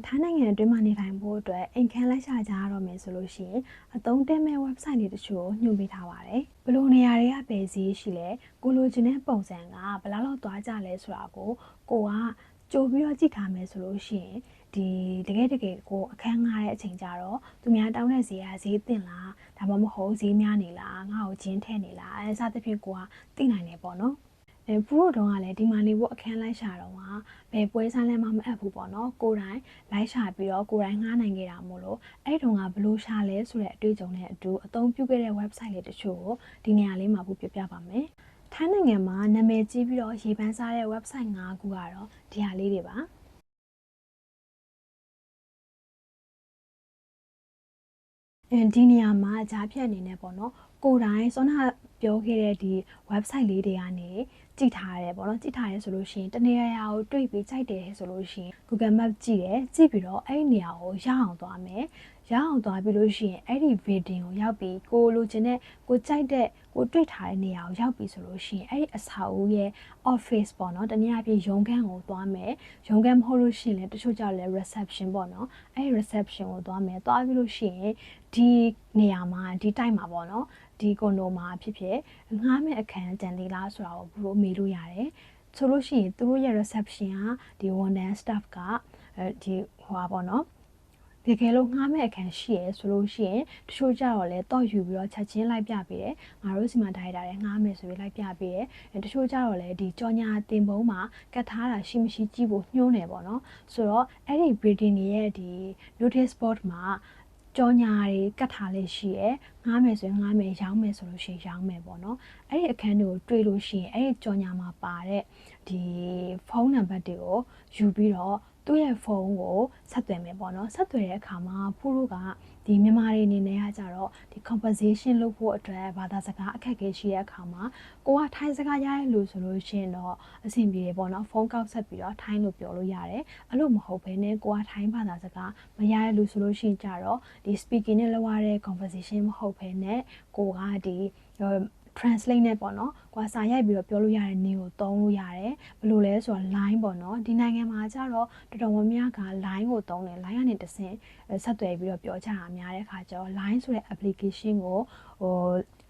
ထိုင်းနိုင်ငံအတွင်းမှာနေထိုင်ဖို့အတွက်အိမ်ခန်းလိုက်ရှာကြရတော့မယ်ဆိုလို့ရှိရင်အသုံးတက်မဲ့ website တွေတချို့ညွှန်ပေးထားပါတယ်။ဘယ်လိုနေရာတွေကပဲဈေးရှိလဲကိုလိုချင်တဲ့ပုံစံကဘယ်လောက်သွားကြလဲဆိုတာကိုကကြိုပြီးတော့ကြည့်ထားမယ်ဆိုလို့ရှိရင်ဒီတကယ်ကိုအခန်းငှားတဲ့အချိန်ကြတော့သူများတောင်းတဲ့ဈေးကဈေးတင်လားဒါမှမဟုတ်ဈေးများနေလားငါ့ကိုကျင်းထဲနေလားစသဖြင့်ကိုကသိနိုင်တယ်ပေါ့နော်။ပူတို့တုန်းကလည်းဒီမှာနေဖို့အခန်းလိုက်ရှာတော့ဘယ်ပွဲစားလဲမှမအပ်ဘူးပေါ့နော်ကိုယ်တိုင်လိုက်ရှာပြီးတော့ကိုယ်တိုင်ငှားနိုင်ခဲ့တာမို့လို့အဲ့တုန်းကဘလို့ရှာလဲဆိုတဲ့အတွေ့အကြုံနဲ့အတူအသုံးပြုခဲ့တဲ့ website လေးတချို့ကိုဒီနေရာလေးမှာပြပြပါမယ်။ထိုင်းနိုင်ငံမှာနာမည်ကြီးပြီးတော့ရေပန်းစားတဲ့ website 5 ခုကတော့ဒီဟာလေးတွေပါဒီနေရာမှာကြားဖြတ်အနေနဲ့ပေါ့နော်ကိုယ်တိုင်စောနာပြောခဲ့တဲ့ဒီ website လေးတွေကနေကြည့်ထားရတယ်ပေါ့နော်ကြည့်ထားရဲဆိုလို့ရှိရင်တနေရာကိုတွေ့ပြီးကြိုက်တယ်ဆိုလို့ရှိရင် Google Map ကြည့်ပြီးတော့အဲ့ဒီနေရာကိုရအောင်သွားမယ်ရအောင်သွားပြီးလို့ရှိရင်အဲ့ဒီ video ကိုရောက်ပြီးကိုလိုချင်တဲ့ကိုကြိုက်တဲ့ကိုတွေ့ထားတဲ့နေရာကိုရောက်ပြီးဆိုလို့ရှိရင်အဲ့ဒီအဆောက်အဦရဲ့ office ပေါ့နော်တနည်းအားဖြင့်ရုံးခန်းကိုသွားမယ်ရုံးခန်းမဟုတ်လို့ရှိရင်လည်းတချို့ကြောင့်လည်း reception ပေါ့နော်အဲ့ဒီ reception ကိုသွားမယ်သွားပြီးလို့ရှိရင်ဒီနေရာမှာဒီ time မှာပေါ့နော်ဒီကွန်ဒိုမှာဖြစ်ဖြစ်ငှားမဲ့အခန်းတန်သေးလားဆိုတာကိုဘလို့မေးလို့ရတယ်ဆိုလို့ရှိရင်သူတို့ရဲ့ reception ကဒီဝန်ထမ်း staff ကဒီပေါ့နော်တကယ်လို့ငှားမဲ့အခန်းရှိရဲဆိုလို့ရှိရင်တချို့ကြတော့လဲတော့ယူပြီးတော့ချက်ချင်းလိုက်ပြပေးတယ်ငါတို့စီမှာဒါရိုက်တာလည်းငှားမယ်ဆိုပြီးလိုက်ပြပေးတယ်တချို့ကြတော့လဲဒီကြော်ညာတင်ပုံးမှာကတ်ထားတာရှိမရှိကြည့်ဖို့ညှိုးနေပေါ့နော်ဆိုတော့အဲ့ဒီ breeding ရဲ့ဒီ notice board မှာကြော်ညာတွေကတ်ထားလေးရှိရဲငှားမယ်ဆိုရင်ငှားမယ်ရောင်းမယ်ဆိုလို့ရှိရင်ရောင်းမယ်ပေါ့နော်အဲ့ဒီအခန်းတွေကိုတွေ့လို့ရှိရင်အဲ့ဒီကြော်ညာမှာပါတဲ့ဒီဖုန်းနံပါတ်တွေကိုယူပြီးတော့သူ့ရဲ့ဖုန်းကိုဆက်သွယ်မယ်ပေါ့နော်ဆက်သွယ်တဲ့အခါမှာဖူးတို့ကဒီမြန်မာတွေအနေနဲ့ကကြတော့ဒီ conversation လုပ်ဖို့အတွက်ဘာသာစကားအခက်အခဲရှိတဲ့အခါမှာကိုကထိုင်းစကားရတဲ့လူဆိုလို့ရှိရင်တော့အဆင်ပြေတယ်ပေါ့နော်ဖုန်းကောက်ဆက်ပြီးတော့ထိုင်းလို့ပြောလို့ရတယ်အဲ့လိုမဟုတ်ဘဲနဲ့ကိုကထိုင်းဘာသာစကားမရတဲ့လူဆိုလို့ရှိရင်ကြတော့ဒီ speaking နဲ့လောက်ရတဲ့ conversation မဟုတ်ဘဲနဲ့ကိုကဒီ translate နဲ့ပေါ့နော်။ကွာစာရိုက်ပြီးတော့ပြောလို့ရတဲ့နေကိုသုံးလို့ရတယ်။ဘယ်လိုလဲဆိုတော့ line ပေါ့နော်။ဒီနိုင်ငံမှာကျတော့တော်တော်များများက line ကိုသုံးတယ်။ line ကနေတဆင့်ဆက်သွယ်ပြီးတော့ပြောကြတာများတဲ့အခါကျတော့ line ဆိုတဲ့ application ကို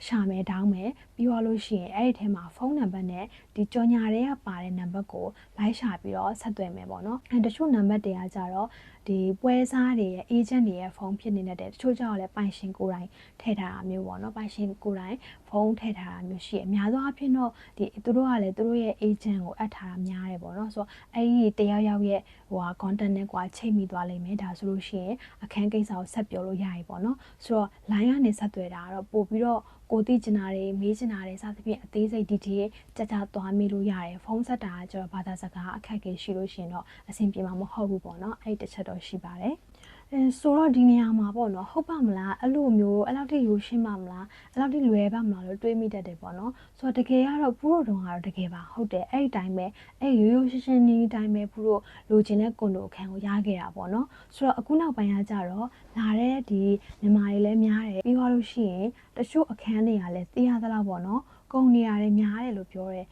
ရှာမယ်တောင်းမယ်ပြီးတော့လို့ရှိရင်အဲ့ဒီထဲမှာဖုန်းနံပါတ်နဲ့ဒီကြော်ညာတွေကပါတဲ့နံပါတ်ကိုလိုက်ရှာပြီးတော့ဆက်သွယ်မယ်ပေါ့နော်။တချို့နံပါတ်တွေကကြတော့ဒီပွဲစားတွေရဲ့ agent တွေရဲ့ဖုန်းဖြစ်နေတဲ့တချို့ကျတော့လည်းပိုင်ရှင်ကိုယ်တိုင်ထည့်ထားတာမျိုးပေါ့နော်ပိုင်ရှင်ကိုယ်တိုင်ဖုန်းထည့်ထားတာမျိုးရှိတယ်အများသောအားဖြင့်တော့ဒီသူတို့ကလည်းသူတို့ရဲ့ agent ကိုအပ်ထားတာများတယ်ပေါ့နော်ဆိုတော့အဲ့ဒီတယောက်ယောက်ရဲ့contact နဲ့ချိတ်မိသွားလိမ့်မယ်ဒါဆိုလို့ရှိရင်အခန်းကိစ္စကိုဆက်ပြောလို့ရပြီပေါ့နော်ဆိုတော့ line ကနေဆက်သွယ်တာကတော့ပို့ပြီးတော့ကိုသိချင်တာတွေမေးချင်တာတွေစသဖြင့်အသေးစိတ် detail ကြသွားမိလို့ရတယ်ဖုန်းဆက်တာကကျတော့ဘာသာစကားအခက်အခဲရှိလို့ရှိရင်တော့အဆင်ပြေမှာမဟုတ်ဘူးပေါ့နော်အဲ့ဒီတစ်ချက်တော့ရှိပါတယ်ဆိုတော့ဒီနေရာမှာပေါ့နော်ဟုတ်ပါမလားအဲ့လိုမျိုးအဲ့လောက်ထိရိုးရှင်းပါမလားအဲ့လောက်ထိလွယ်ပါမလားလို့တွေးမိတတ်တယ်ပေါ့နော်ဆိုတော့တကယ်ကတော့ပူတို့တုန်းကတော့တကယ်ပါဟုတ်တယ်အဲ့ဒီတိုင်းပဲအဲ့ရိုးရိုးရှင်းရှင်းဒီတိုင်းပဲပူတို့လိုချင်တဲ့ကွန်ဒိုအခန်းကိုရခဲ့တာပေါ့နော်ဆိုတော့အခုနောက်ပိုင်းကကြတော့လာတဲ့ဒီမြန်မာတွေလည်းများတယ်ပြီးသွားလို့ရှိရင်တချို့အခန်းတွေကလည်းသိရသလောက်ပေါ့နော်ကုန်နေရတယ်များတယ်လို့ပြောတယ်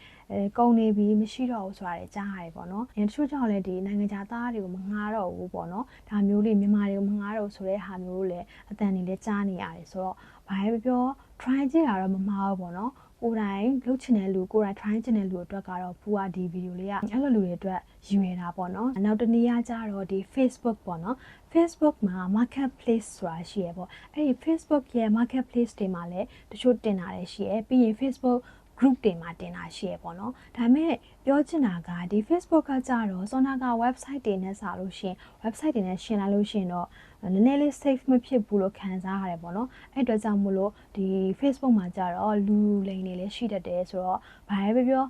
ကုန်နေပြီးမရှိတော့ဘူးဆိုတာလည်းကြားရတယ်ပေါ့နော်တချို့ကြောင့်လည်းဒီနိုင်ငံခြားသားတွေကိုမငှားတော့ဘူးပေါ့နော်ဒါမျိုးလေးမြန်မာတွေကိုမငှားတော့ဆိုတဲ့ဟာမျိုးလည်းအတန်တွေလည်းကြားနေရတယ်ဆိုတော့ဘာပဲပြော try ကြည့်တာတော့မမှားဘူးပေါ့နော်ကိုယ်တိုင်လုပ်ချင်တဲ့လူကိုယ်တိုင် try ချင်တဲ့လူအတွက်ကတော့ပူကဒီဗီဒီယိုလေးကအဲ့လိုလူတွေအတွက်ယူရတာပေါ့နော်နောက်တနည်းအားကြတော့ဒီ Facebook ပေါ့နော် Facebook မှာ marketplace ဆိုတာရှိရပေါ့အဲ့ဒီ Facebook ရဲ့ marketplace တွေမှာလည်းတချို့တင်တာလည်းရှိရပြီးရင် Facebook group တွေမှာတင်တာရှိရပေါ့နော်ဒါပေမဲ့ပြောချင်တာကဒီ Facebook ကကြတော့စောနာက website တွေနဲ့စာလို့ရှိရင် website တွေနဲ့ရှင်းလိုက်လို့ရှိရင်တော့နည်းနည်းလေး safe မဖြစ်ဘူးလို့ခံစားရတယ်ပေါ့နော်အဲ့အတွက်ကြောင့်မို့လို့ဒီ Facebook မှာကြတော့လူလိမ်တွေလည်းရှိတတ်တယ်ဆိုတော့ဘာပဲပြော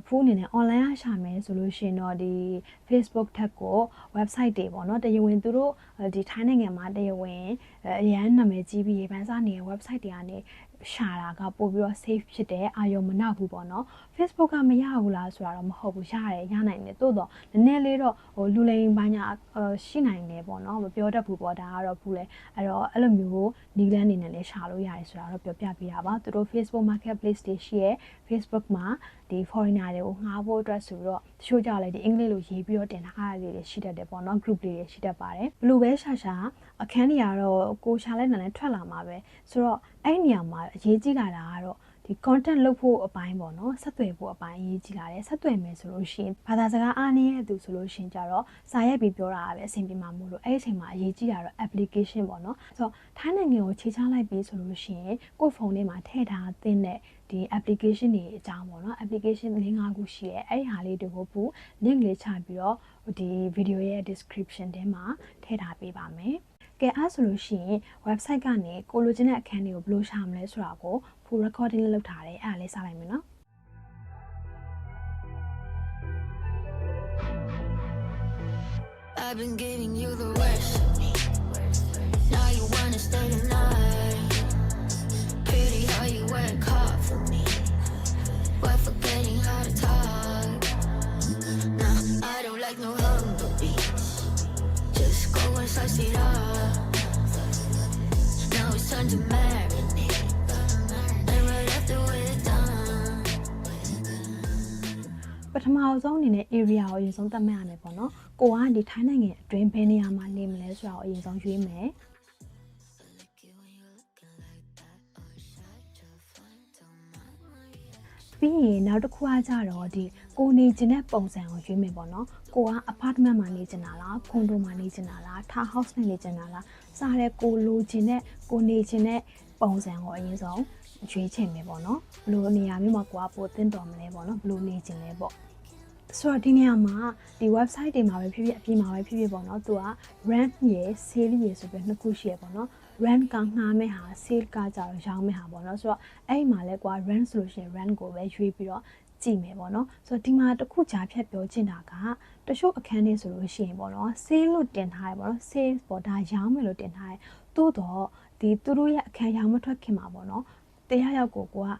ဖူးအနေနဲ့ online ရရှာမယ်ဆိုလို့ရှိရင်တော့ဒီ Facebook ထက်ကို website တွေပေါ့နော်တရားဝင်သူတို့ဒီထိုင်းနိုင်ငံမှာတရားဝင်အရန်နာမည်ကြီးပြီးရေပန်းစားနေတဲ့ website တွေကနေ ရှာတာကပို့ပြီးတော့ safe ဖြစ်တယ်အာရုံမနောက်ဘူးပေါ့နော် Facebook ကမရဘူးလားဆိုတာတော့မဟုတ်ဘူးရတယ်ရနိုင်တယ်တိုးတော့နည်းနည်းလေးတော့ဟိုလူလိမ်ပိုင်းညာရှိနိုင်တယ်ပေါ့နော်မပြောတတ်ဘူးပေါ့ဒါကတော့ဘူးလေအဲ့တော့အဲ့လိုမျိုးနီးလန်းနေနဲ့လည်းရှာလို့ရတယ်ဆိုတာတော့ပြောပြပေးတာပါသူတို့ Facebook Marketplace တွေရှိရဲ့ Facebook မှာဒီ foreigner တွေကိုငှားဖို့အတွက်ဆိုတော့တချို့ကြောင့်လည်းဒီအင်္ဂလိပ်လိုရေးပြီးတော့တင်ထားရလေးတွေရှိတတ်တယ်ပေါ့နော် group လေးတွေရှိတတ်ပါတယ်ဘလို့ပဲရှာအခန်းတွေကတော့ကိုရှာလိုက်တယ်လည်းထွက်လာမှာပဲဆိုတော့အဲ့နေရာမှာအရေးကြီးလာတာကတော့ဒီ content လုပ်ဖို့အပိုင်းပေါ့နော်ဆက်သွယ်ဖို့အပိုင်းအရေးကြီးလာတယ်ဆက်သွယ်မယ်ဆိုလို့ရှိရင်ဘာသာစကားအားနည်းတဲ့သူဆိုလို့ရှိရင်ကြတော့စာရိုက်ပြီးပြောတာပဲအဆင်ပြေမှာမို့လို့အဲ့ဒီအချိန်မှာအရေးကြီးတာတော့ application ပေါ့နော်ဆိုတော့ထိုင်းနိုင်ငံကိုခြေချလိုက်ပြီးဆိုလို့ရှိရင်ကိုယ့်ဖုန်းထဲမှာထည့်ထားသင့်တဲ့ဒီ application တွေအကြောင်းပေါ့နော် application 5 ခုရှိရဲအဲ့ဒီဟာလေးတွေကိုပို့ link လေးချပြီးတော့ဒီ video ရဲ့ description ထဲမှာထည့်ထားပေးပါမယ်ကဲအဲ့ဆိုလို့ရှိရင် website ကနေကိုလိုချင်တဲ့အခန်းတွေကိုဘယ်လိုရှာမလဲဆိုတာကို full recording လုပ်ထားတယ်အဲ့ဒါလေးစလိုက်မယ်နော် I've been giving you the worst. Now you wanna stay the night. Pretty how you work hard for me. While forgetting how to talk. Nah, I don't like no humble beats. Just go and slice it up. Now it's time to marinate. And right after we're done. ပထမဆုံးအနေနဲ့ area ကိုအရင်ဆုံးသတ်မှတ်ရမယ်ပေါ့နော်ကိုကဒီထိုင်းနိုင်ငံအတွင်းဘယ်နေရာမှာနေမလဲဆိုတာကိုအရင်ဆုံးရွေးမယ်ပြီးရင်နောက်တစ်ခုကကြတော့ဒီကိုနေခြင်းတဲ့ပုံစံကိုရွေးမယ်ပေါ့နော်ကိုက apartment မှာနေချင်တာလား condo မှာနေချင်တာလား town house နဲ့နေချင်တာလားစတဲ့ကိုလိုချင်တဲ့ကိုနေချင်တဲ့ပုံစံကိုအရင်ဆုံးရွေးချယ်မယ်ပေါ့နော်ဘယ်လိုနေရာမျိုးမှာကိုကပိုသင့်တော်မလဲပေါ့နော်ဘယ်လိုနေချင်လဲပေါ့ဆိုတော့ဒီနေရာမှာဒီ website တွေမှာပဲဖြစ်ဖြစ်အပြင်မှာပဲဖြစ်ဖြစ်ပေါ့နော်သူက rent ရယ် sale ရယ်ဆိုပြီးနှစ်ခုရှိရပေါ့နော် rent ကငှားမဲ့ဟာ sale ကကြတော့ရောင်းမဲ့ဟာပေါ့နော်ဆိုတော့အဲ့ဒီမှာလဲကွာ rent ဆိုလို့ရှိရင် rent ကိုပဲရွေးပြီးတော့ကြည့်မယ်ပေါ့နော်ဆိုတော့ဒီမှာတစ်ခုကြားဖြတ်ပြောချင်တာကတချို့အခန်းတွေဆိုလို့ရှိရင်ပေါ့နော် sale လို့တင်ထားရပေါ့နော် sale ပေါ့ဒါရောင်းမယ်လို့တင်ထားရသို့တော့ဒီသူတို့ရဲ့အခန်းရောင်းမထွက်ခင်မှာပေါ့နော်တရားရောက်ကိုကဘယ်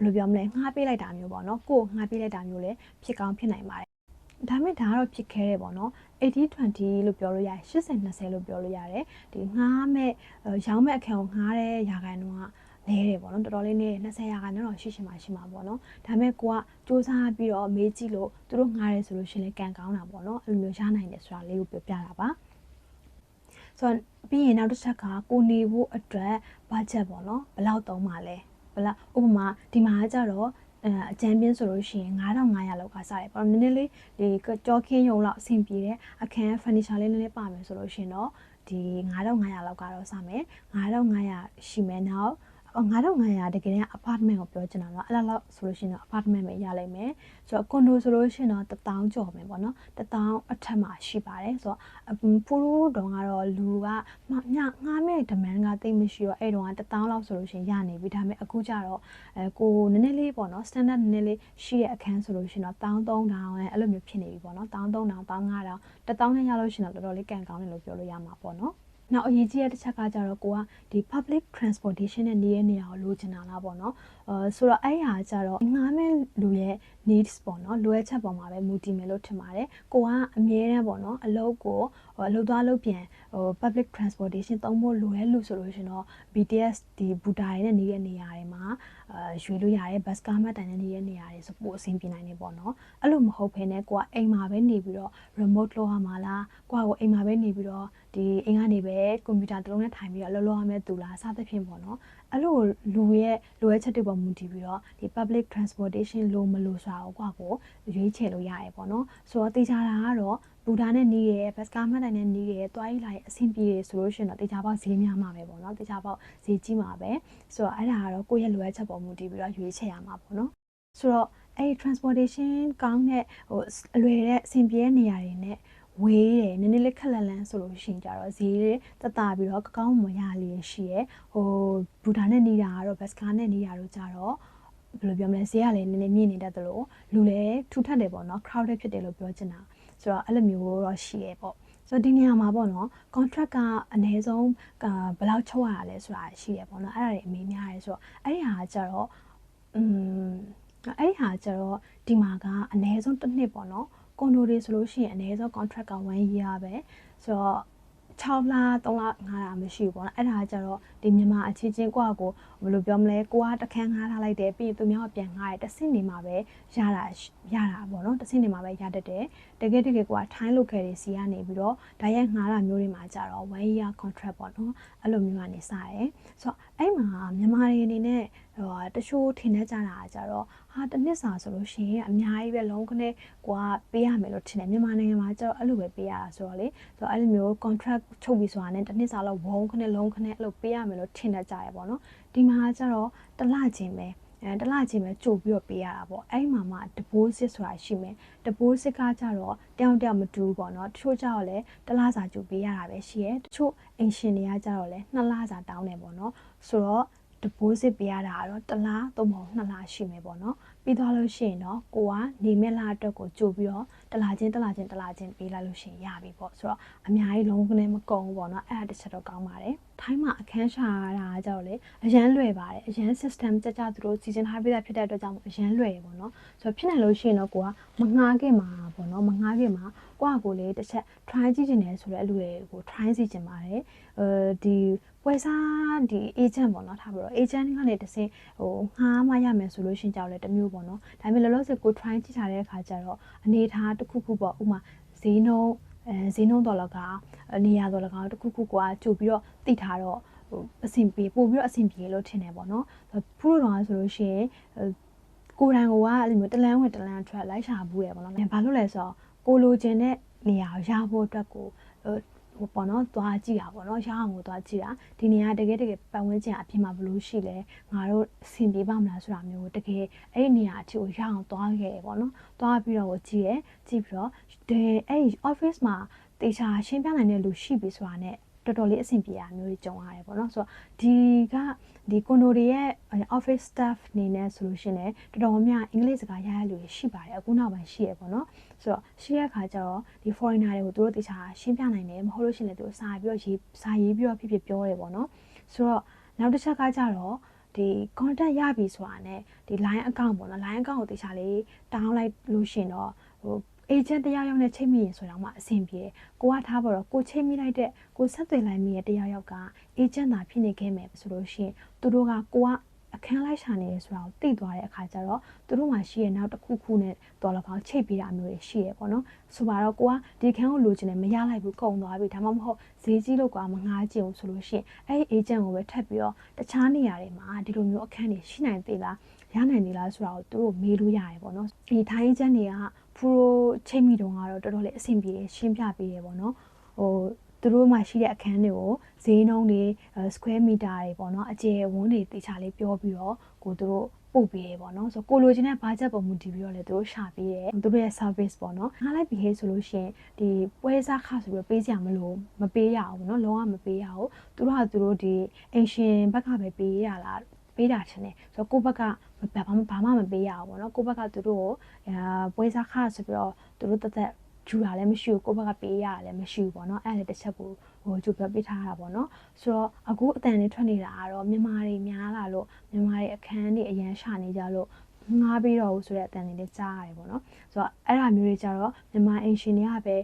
လိုပြောမလဲငှားပေးလိုက်တာမျိုးပေါ့နော်ကိုငှားပေးလိုက်တာမျိုးလည်းဖြစ်ကောင်းဖြစ်နိုင်ပါတယ်ဒါမဲ့ဒါကတော့ဖြစ်ခဲတယ်ပေါ့နော်80-20လို့ပြောလို့ရတယ်80-20လို့ပြောလို့ရတယ်ဒီငှားမဲ့ရောင်းမဲ့အခန်းကိုငှားတဲ့ရာခိုင်နှုန်းကလဲတယ်ပေါ့နော်တော်တော်လေးနေ20ရာခိုင်နှုန်းတော့ရှိမှာပေါ့နော်ဒါမဲ့ကိုကစူးစမ်းပြီးတော့မေးကြည့်လို့သူတို့ငှားတယ်ဆိုလို့ရှိရင်လည်းကန်ကောင်းတာပေါ့နော်အဲ့လိုမျိုးရနိုင်တယ်ဆိုတာလေးကိုပြောပြတာပါဆိုတော့ပြီးရင်နောက်တစ်ချက်ကကိုနေဖို့အတွက် budget ပေါ့နော်ဘယ်လောက်သုံးပါလဲဘယ်လောက်ဥပမာဒီမှာကြတော့အကြမ်းပြင်းဆိုလို့ရှိရင်9500လောက်ကစားတယ်ပေါ့နည်းနည်းလေးဒီကြောခင်းရုံလောက်အဆင်ပြေတဲ့အခန်း furniture လေးနည်းနည်းပါမယ်ဆိုလို့ရှိရင်တော့ဒီ9500လောက်ကတော့စားမယ်9500ရှိမယ်နောက်9500တကယ်တမ်း apartment ကိုပြောချင်တာတော့အဲ့လောက်ဆိုလို့ရှိရင်တော့ apartment ပဲရလိမ့်မယ်ဆိုတော့ condo ဆိုလို့ရှိရင်တော့1000ကျော်မယ်ပေါ့နော်1000အထက်မှာရှိပါတယ်ဆိုတော့ဖူးတုံကတော့လူကငှားမဲ့ demand ကတိတ်မရှိတော့အဲ့တုန်းက1000လောက်ဆိုလို့ရှိရင်ရနေပြီဒါပေမဲ့အခုကျတော့ကိုနည်းနည်းလေးပေါ့နော် standard နည်းနည်းလေးရှိတဲ့အခန်းဆိုလို့ရှိရင်တော့13000အဲ့လိုမျိုးဖြစ်နေပြီပေါ့နော်13000 15000 1000နဲ့ရလို့ရှိရင်တော့တော်တော်လေးကန်ကောင်းတယ်လို့ပြောလို့ရမှာပေါ့နော်နောက်အရေးကြီးတဲ့တစ်ချက်ကကြတော့ကိုကဒီ public transportation နဲ့နေတဲ့နေရာကိုလိုချင်တာလားပေါ့နော်ဆိုတော့အဲ့ဟာကြတော့ငှားမဲ့လူရဲ့ needs ပေါ့နော်လိုအပ်ချက်ပေါ်မှာပဲမူတည်မယ်လို့ထင်ပါတယ်ကိုကအမြဲတမ်းပေါ့နော်အလုပ်ကိုအလုပ်သွားလုပ်ပြန်public transportation သုံးဖို့လိုရဲလို့ဆိုလို့ရှင်တော့ BTS ဒီဘူတာတွေနဲ့နေတဲ့နေရာတွေမှာရွေးလို့ရတယ် bus ကားမှတ်တိုင်နဲ့နေတဲ့နေရာတွေဆိုပို့အဆင်ပြေနိုင်နေပေါ့နော်အဲ့လိုမဟုတ်ဘဲနဲ့ကိုကအိမ်မှာပဲနေပြီးတော့ remote လုပ်ရမှာလားကိုကအိမ်မှာပဲနေပြီးတော့ဒီအိမ်ကနေပဲကွန်ပျူတာတစ်လုံးနဲ့ထိုင်ပြီးတော့လုပ်ရမယ့်သူလားစသဖြင့်ပေါ့နော်အဲ့လိုလူရဲ့လိုအပ်ချက်တွေပေါ်မူတည်ပြီးတော့ဒီ public transportation လိုမလိုဆိုတာကိုရွေးချယ်လို့ရတယ်ပေါ့နော်ဆိုတော့တေချာတာကတော့ဘူတာနဲ့နီးရဲဘတ်ကားမှတ်တိုင်နဲ့နီးရဲတွားရေးလာရဲ့အဆင်ပြေဆိုလို့ရှိရင်တော့တေချာပေါက်ဈေးများမှာပဲပေါ့နော်တေချာပေါက်ဈေးကြီးမှာပဲဆိုတော့အဲ့ဒါကတော့ကိုယ့်ရဲ့လိုအပ်ချက်ပေါ်မူတည်ပြီးတော့ရွေးချယ်ရမှာပေါ့နော်ဆိုတော့အဲ့ transportation ကောင်းတဲ့အလွယ်တဲ့အဆင်ပြေတဲ့နေရာတွေနဲ့ဝေးတယ်နည်းနည်းလေးခက်လန့်လန့်ဆိုလို့ရှိရင်ကြတော့ဈေးတက်တာပြီးတော့ကောင်းမရလေးရှိရဲဘူတာနဲ့နေတာကတော့ဘတ်ကားနဲ့နေတာတို့ကြတော့ဘယ်လိုပြောမလဲဈေးကလည်းနည်းနည်းမြင့်နေတတ်တယ်လို့လူလည်းထူထပ်တယ်ပေါ့နော် crowded ဖြစ်တယ်လို့ပြောချင်တာဆိုတော့အဲ့လိုမျိုးတော့ရှိရဲပေါ့ ဆိုတော့ဒီနေရာမှာပေါ့နော် contract ကအနည်းဆုံးဘယ်လောက်ချုပ်ရတာလဲဆိုတာရှိရပေါ့နော်အဲ့ဒါတွေအမေးများရဲဆိုတော့အဲ့ဒီဟာကျတော့ဒီမှာကအနည်းဆုံးတစ်နှစ်ပေါ့နော်ကွန်ဒိုတွေဆိုလို့ရှိရင်အနည်းဆုံး contract က1 year ပဲဆိုတော့6လ3လငှားတာမရှိဘူးပေါ့နော်အဲ့ဒါကျတော့ဒီမြန်မာအချင်းချင်းကိုယ့်အကိုဘယ်လိုပြောမလဲကိုကတခန်းငှားထားလိုက်တယ်ပြီးရင်သူများကပြန်ငှားတယ်တစ်ဆင့်နေမှာပဲရတာပေါ့နော်တစ်ဆင့်နေမှာပဲရတတ်တယ်တကယ်ကိုကထိုင်း local တွေစီကနေပြီးတော့ဒါရိုက်ငှားတာမျိုးတွေမှာကျတော့1 year contract ပေါ့နော်အဲ့လိုမျိုးကနေစတယ်ဆိုတော့အဲ့မှာမြန်မာတွေအနေနဲ့တချို့ထင်နေကြတာကကျတော့ဟာတစ်နှစ်စာဆိုလို့ရှိရင်အများကြီးပဲလုံးခနဲ့ကိုကပေးရမယ်လို့ထင်တယ်မြန်မာနိုင်ငံမှာကျတော့အဲ့လိုပဲပေးရတာဆိုတော့လေဆိုတော့အဲ့လိုမျိုး contract ချုပ်ပြီးဆိုတာနဲ့တစ်နှစ်စာလောက်ဝုန်းခနဲ့လုံးခနဲ့အဲ့လိုပေးရမယ်လို့ထင်တတ်ကြရပေါ့နော်ဒီမှာကျတော့တစ်လချင်းပဲတစ်လချင်းပဲကြိုပြီးတော့ပေးရတာပေါ့အဲ့မှာမှ deposit ဆိုတာရှိမယ် deposit ကကြတော့တယောက်မတူဘူးပေါ့နော်တချို့ကျတော့လည်းတစ်လစာကြိုပေးရတာပဲရှိရဲတချို့အင်ရှင်တွေကကြတော့လည်း2လစာတောင်းတယ်ပေါ့နော်ဆိုတော့ deposit ပေးရတာကတော့တစ်လသို့မဟုတ်2လရှိမယ်ပေါ့နော်ပြီးသွားလို့ရှိရင်တော့ကိုကနေမဲ့လအတွက်ကိုကြိုပြီးတော့တစ်လချင်းပေးလိုက်လို့ရှိရင်ရပြီပေါ့ဆိုတော့အများကြီးလုံးကနေမကုန်ဘူးပေါ့နော်အဲ့ဒါတစ်ချက်တော့ကောင်းပါတယ်ထိုင်းမှာအခန်းရှာတာကြတော့လေအရန်လွယ်ပါတယ်အရန် system ကြသူတို့စီစဉ်ထားပေးတာဖြစ်တဲ့အတွက်ကြောင့်အရန်လွယ်ပေါ့နော်ဆိုတော့ဖြစ်နိုင်လို့ရှိရင်တော့ကိုကမငှားခင်မှာပေါ့နော်မငှားခင်မှာကိုလေးတစ်ချက် try ကြည့်ချင်တယ်ဆိုတော့အဲ့လိုတွေကို try စီချင်ပါတယ်ဒီပွဲစားဒီ agent ပေါ့နော်ထားပြီးတော့ agent ကနေတစ်ဆင့်ငှားမှရမယ်ဆိုလို့ရှိရင်ကြောက်လဲတစ်မျိုးပေါ့နော်ဒါပေမဲ့လောလောဆယ်ကို try ကြည့်ထားတဲ့အခါကျတော့အနေထားတစ်ခုပေါ့ဥမာဈေးနှုန်းတော်လကနေရာတော်လကတခုကကြိုပြီးတော့သိထားတော့အဆင်ပြေပို့ပြီးတော့အဆင်ပြေလို့ထင်တယ်ပေါ့နော်ဖူးတော်ဆိုလို့ရှိရင်ကိုယ်တိုင်ကအဲ့လိုမျိုးတလန်းဝင်တလန်းထွက်လိုက်ရှာဘူးရပေါ့နော်ဘာလို့လဲဆိုတော့ကိုလိုချင်တဲ့နေရာကိုရဖို့အတွက်ကိုပေါ့နော်သွားကြည့်တာပေါ့နော်ရအောင်ကိုသွားကြည့်တာဒီနေရာတကယ်ပတ်ဝန်းကျင်အပြင်မှာဘလို့ရှိလဲငါတို့အဆင်ပြေပါမလားဆိုတာမျိုးတကယ်အဲ့ဒီနေရာအထိကိုရအောင်သွားခဲ့ပေါ့နော်သွားပြီးတော့ကြည့်ပြီးတော့အဲ့ office မှာတေချာရှင်းပြနိုင်တဲ့လူရှိပြီဆိုတာနဲ့တော်တော်လေးအဆင်ပြေတာမျိုးကြီးကြုံရတယ်ပေါ့နော်ဆိုတော့ဒီကွန်ဒိုတွေရဲ့ office staff နေနဲ့ဆိုလို့ရှိရင်တော်တော်များအင်္ဂလိပ်စကားရရလူတွေရှိပါတယ်အခုနောက်ပိုင်းရှိရပေါ့နော်ဆိုတော့ရှိရခါကျတော့ဒီ foreigner တွေကိုသူတို့တေချာရှင်းပြနိုင်တယ်မဟုတ်လို့ရှိရင်လည်းသူတို့စာရေးပြီးတော့ဖြစ်ပြောတယ်ပေါ့နော်ဆိုတော့နောက်တစ်ချက်ကကြတော့ဒီ contact ရပြီဆိုတာနဲ့ဒီ line account ပေါ့နော် line account ကိုတေချာလေးတောင်းလိုက်လို့ရှိရင်တော့agent တရားရောက်နဲ့ချိတ်မိရင်ဆိုတော့မှအဆင်ပြေကိုကထားပါတော့ကိုချိတ်မိလိုက်တဲ့ကိုဆက်သွယ်လိုက်မိရဲ့တရားရောက်က agent သာဖြစ်နေခဲ့မယ်ဆိုလို့ရှိရင်သူတို့ကကိုကအခန်းလိုက်ရှာနေတယ်ဆိုတာကိုသိသွားတဲ့အခါကျတော့သူတို့မှရှိရဲ့နောက်တစ်ခုနဲ့တော်လကောင်းချိတ်ပေးတာမျိုးတွေရှိရပေါ့နော်ဆိုပါတော့ကိုကဒီခန်းကိုလိုချင်တယ်မရလိုက်ဘူးကုန်သွားပြီဒါမှမဟုတ်ဈေးကြီးလို့ကမငှားကြည့်အောင်ဆိုလို့ရှိရင်အဲ့ဒီ agent ကိုပဲထပ်ပြီးတော့တခြားနေရာတွေမှာဒီလိုမျိုးအခန်းတွေရှိနိုင်သေးလားရနိုင်သေးလားဆိုတာကိုသူတို့မေးလို့ရတယ်ပေါ့နော်ဒီထိုင်း agent တွေကဖူရိုချိတ်မိတုန်းကတော့တော်တော်လေးအဆင်ပြေရှင်းပြပေးရပေါ့နော်သူတို့မှရှိတဲ့အခန်းတွေကိုဈေးနှုန်းတွေ square meter တွေပေါ့နော်အကျယ်ဝန်းတွေတေချာလေးပြောပြီးတော့ကိုသူတို့ပို့ပေးရပေါ့နော်ဆိုတော့ကိုလိုချင်တဲ့ budget ပုံမူတည်ပြီးတော့လည်းသူတို့ရှာပေးတယ်သူတို့ရဲ့ service ပေါ့နော်ငါလိုက်ပြီးဟဲ့ဆိုလို့ရှိရင်ဒီပွဲစားခဆိုပြီးပေးကြမလို့မပေးရအောင်ပေါ့နော်လုံးဝမပေးရအောင်သူတို့ဒီအင်ရှင်ဘက်ကပဲပေးရလားပေးတာချင်တယ်ဆိုတော့ကိုဘက်ကဘာမှမပေးရအောင်ပေါ့နော်ကိုဘက်ကသူတို့ကိုပွဲစားခဆိုပြီးတော့သူတို့တက်ဂျူတာလည်းမရှိဘူးကိုဘက်ကပေးရတာလည်းမရှိဘူးပေါ့နော်အဲ့ဒါလည်းတစ်ချက်ကိုကြိုပြောပေးထားတာပေါ့နော်ဆိုတော့အခုအတန်လေးထွက်နေတာကတော့မြန်မာတွေများလာလို့မြန်မာတွေအခန်းတွေအရန်ရှာနေကြလို့ငားပြီးတော့ဆိုတဲ့အတန်လေးလည်းကြားရတယ်ပေါ့နော်ဆိုတော့အဲ့ဒါမျိုးတွေကြတော့မြန်မာအင်ရှင်တွေကပဲ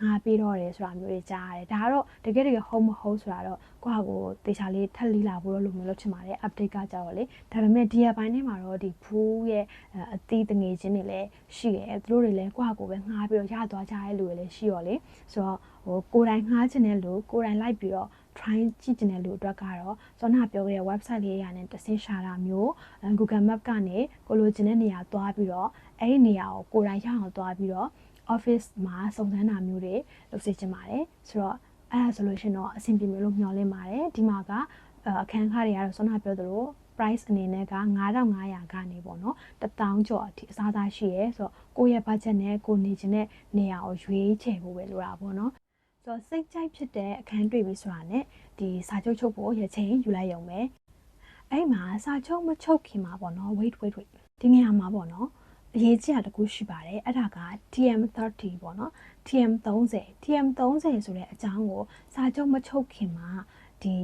ငားပြီးတော့တယ်ဆိုတာမျိုးတွေကြားရတယ်ဒါကတော့တကယ်ဟုတ်မဟုတ်ဆိုတာတော့ကိုယ့်ဟာကိုတေချာလေးထပ်လီလာဖို့လို့မျိုးလို့ထင်ပါတယ် update ကကြတော့လေဒါပေမဲ့ဒီရက်ပိုင်းထဲမှာတော့ဒီဖူးရဲ့အသီးတငယ်ချင်းတွေလည်းရှိတယ်သူတို့တွေလည်းကိုယ့်ဟာကိုပဲငားပြီးတော့ရသွားကြတဲ့လူတွေလည်းရှိရောလေဆိုတော့ကိုယ်တိုင်ငားချင်တဲ့လူကိုယ်တိုင်လိုက်ပြီးတော့ try ကြည့်တဲ့လူအတွက်ကတော့စောနာပြောခဲ့တဲ့ website လေးရနဲ့တဆင်းရှာတာမျိုး Google Map ကနေကိုလိုချင်တဲ့နေရာသွားပြီးတော့အဲ့ဒီနေရာကိုကိုယ်တိုင်ရအောင်သွားပြီးတော့ office မှာစုံစမ်းတာမျိုးတွေလုပ်စေချင်ပါတယ်ဆိုတော့အဲ့ဒါဆိုလို့ရှိရင်တော့အဆင်ပြေမယ်လို့မျှော်လင့်ပါတယ်ဒီမှာကအခန်းခါတွေကတော့စောနာပြောသလို price အနေနဲ့က9500ကနေပေါ့နော်1000ကျော်အထိအစားအစာရှိရဲဆိုတော့ကိုယ့်ရဲ့ budget နဲ့ကိုနေချင်တဲ့နေရာကိုရွေးချယ်ဖို့ပဲလိုတာပေါ့နော်ဆိုတော့စိတ်ကြိုက်ဖြစ်တဲ့အခန်းတွေ့ပြီဆိုတာနဲ့ဒီစာချုပ်ချုပ်ဖို့ရချိန်ယူလိုက်ရုံပဲအဲ့မှာစာချုပ်မချုပ်ခင်မှာပေါ့နော် wait ဒီနေရာမှာပေါ့နော် အရေးကြီးတာတစ်ခုရှိပါတယ်အဲ့ဒါက TM30 ပေါ့နော် TM30 TM30 ဆိုတဲ့အကြောင်းကိုစာချုပ်မချုပ်ခင်မှာဒီ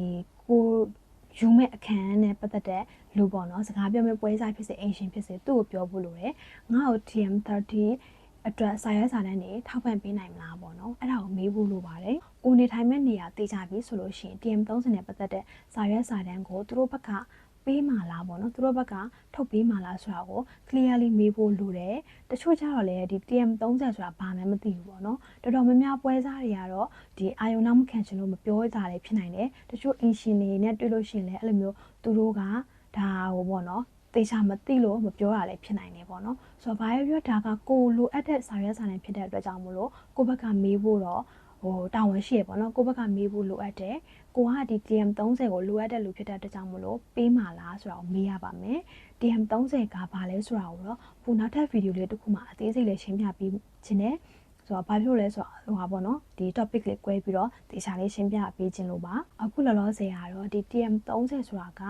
ကိုယူမဲ့အခန်းနဲ့ပတ်သက်တဲ့လူပေါ့နော်စကားပြောမဲ့ပွဲစားဖြစ်စေအင်ရှင်ဖြစ်စေသူ့ကိုပြောဖို့လိုတယ်ငါ့ကို TM30 အတွက်စာရွက်စာတမ်းတွေထောက်ပံ့ပေးနိုင်မလားပေါ့နော်အဲ့ဒါကိုမေးဖို့လိုပါတယ်ကိုနေထိုင်မဲ့နေရာသိကြပြီဆိုလို့ရှိရင် TM30 နဲ့ပတ်သက်တဲ့စာရွက်စာတမ်းကိုသူတို့ဘက်ကပေးမှာလားပေါ့နော်သူတို့ဘက်ကထုတ်ပေးမှာလားဆိုတာကို clearly မေးဖို့လိုတယ်တချို့ကျတော့လည်းဒီ TM30 ဆိုတာဘာမှမသိဘူးပေါ့နော်တော်တော်များများပွဲစားတွေကတော့ဒီအာယုံနောက်မခံချင်လို့မပြောကြတယ်ဖြစ်နိုင်တယ်တချို့အင်ရှင်တွေနဲ့တွေ့လို့ရှိရင်လည်းအဲ့လိုမျိုးသူတို့ကဒါဟိုပေါ့နော်တေချာမသိလို့မပြောရလည်းဖြစ်နိုင်တယ်ပေါ့နော်ဆိုတော့ဘာပဲပြောဒါကကိုလိုအပ်တဲ့စာရွက်စာတမ်းဖြစ်တဲ့အတွက်ကြောင့်မလို့ကိုဘက်ကမေးဖို့တော့ဟိုတာဝန်ရှိရပေါ့နော်ကိုဘက်ကမေးဖို့လိုအပ်တယ်ကိုကဒီ TM30 ကိုလိုအပ်တဲ့လူဖြစ်တဲ့အတွက်ကြောင့်မလို့ပေးမှာလားဆိုတာကိုမေးရပါမယ် TM30 ကဘာလဲဆိုတာကိုတော့ခုနောက်ထပ်ဗီဒီယိုလေးတစ်ခုမှအသေးစိတ်လေးရှင်းပြပေးခြင်းနဲ့ဆိုတော့ဘာဖြစ်လို့လဲဆိုတော့ဟိုပါပေါ့နော်ဒီ topic လေး꿰ပြီးတော့တေချာလေးရှင်းပြပေးခြင်းလို့ပါအခုလောလောဆယ်ကတော့ဒီ TM30 ဆိုတာက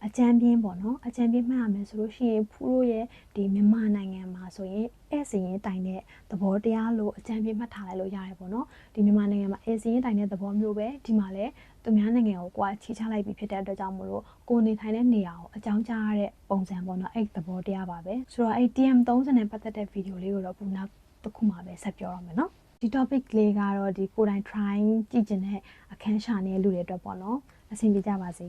အကြမ်းပြင်းပေါ့နော်အကြမ်းပြင်းမှတ်ရမယ်ဆိုလို့ရှိရင်ဖူးတို့ရဲ့ဒီမြန်မာနိုင်ငံမှာဆိုရင်ဧည့်စရင်တိုင်တဲ့သဘောတရားလို့အကြမ်းပြင်းမှတ်ထားလိုက်လို့ရတယ်ပေါ့နော်ဒီမြန်မာနိုင်ငံမှာဧည့်စရင်တိုင်တဲ့သဘောမျိုးပဲဒီမှာလည်းသူများနိုင်ငံကိုကိုယ်ကချီချလိုက်ပြီးဖြစ်တဲ့အတွက်ကြောင့်မလို့ကိုနေထိုင်တဲ့နေရာကိုအကြောင်းကြားရတဲ့ပုံစံပေါ့နော်အဲ့သဘောတရားပါပဲဆိုတော့အဲ့ TM30 နဲ့ပတ်သက်တဲ့ဗီဒီယိုလေးကိုတော့ခုနောက်တစ်ခုမှပဲဆက်ပြောရမယ်နော်ဒီ topic လေးကတော့ဒီကိုယ်တိုင် try ကြည့်ကျင်တဲ့အခန်းရှာနေတဲ့လူတွေအတွက်ပေါ့နော်အဆင်ပြေကြပါစေ